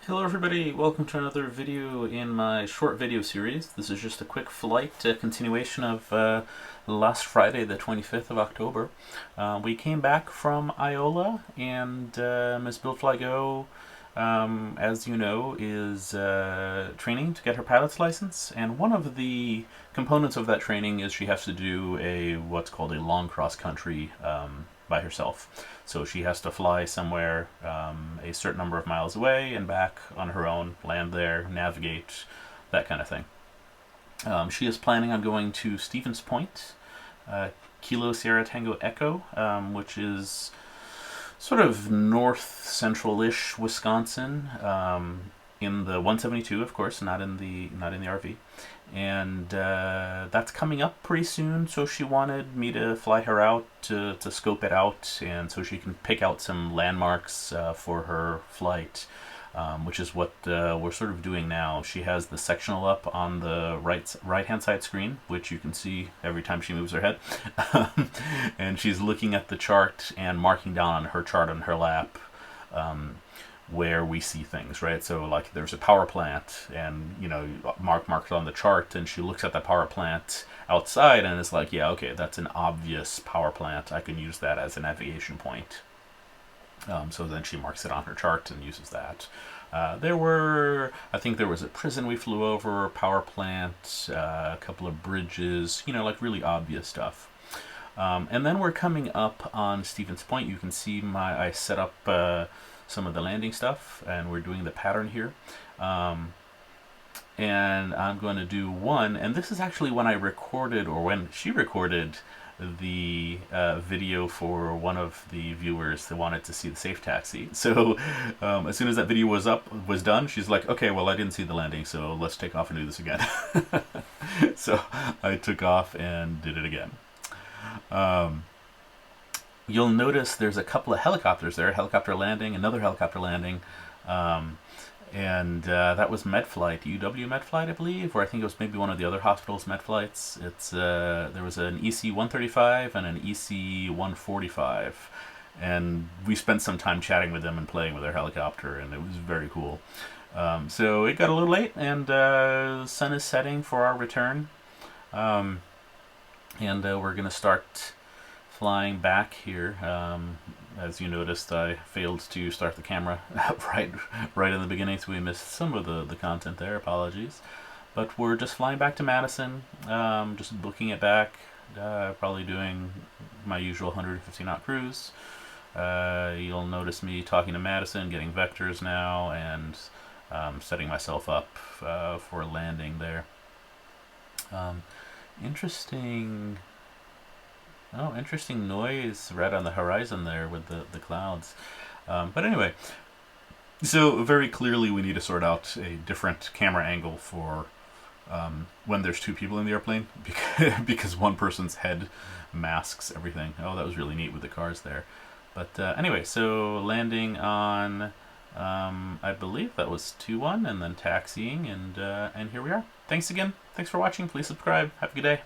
Hello everybody, welcome to another video in my short video series. This is just a quick flight continuation of last Friday, the 25th of October. We came back from Iola, and Ms. BuildFlyGo, as you know, is training to get her pilot's license, and one of the components of that training is she has to do what's called a long cross-country by herself. So she has to fly somewhere a certain number of miles away and back on her own, land there, navigate, that kind of thing. She is planning on going to Stevens Point, Kilo Sierra Tango Echo, which is sort of north central-ish Wisconsin, in the 172, of course, not in the RV. And that's coming up pretty soon, so she wanted me to fly her out to scope it out, and so she can pick out some landmarks for her flight, which is what we're sort of doing now. She has the sectional up on the right-hand side screen, which you can see every time she moves her head. And she's looking at the chart and marking down on her chart on her lap where we see things, right? So like there's a power plant, and marked on the chart, and she looks at the power plant outside and it's like, yeah, okay, that's an obvious power plant, I can use that as a navigation point. So then she marks it on her chart and uses that. I think there was a prison we flew over, power plant, a couple of bridges, like really obvious stuff. And then we're coming up on Stevens Point. You can see I set up some of the landing stuff, and we're doing the pattern here. And I'm going to do one, and this is actually when I recorded, or when she recorded, the video for one of the viewers that wanted to see the safe taxi. So as soon as that video was done, she's like, okay, well, I didn't see the landing, so let's take off and do this again. So I took off and did it again. You'll notice there's a couple of helicopters there, helicopter landing, another helicopter landing, and that was MedFlight, UW MedFlight, I believe, or I think it was maybe one of the other hospital's MedFlights. There was an EC-135 and an EC-145, and we spent some time chatting with them and playing with their helicopter, and it was very cool. So it got a little late, and the sun is setting for our return, and we're going to start flying back here. As you noticed, I failed to start the camera right in the beginning, so we missed some of the content there. Apologies. But we're just flying back to Madison, just booking it back, probably doing my usual 150 knot cruise. You'll notice me talking to Madison, getting vectors now, and setting myself up for landing there. Interesting noise right on the horizon there with the clouds. But anyway, so very clearly we need to sort out a different camera angle for when there's two people in the airplane, because one person's head masks everything. Oh, that was really neat with the cars there. But anyway, so landing on, I believe that was 2-1, and then taxiing, and here we are. Thanks again. Thanks for watching. Please subscribe. Have a good day.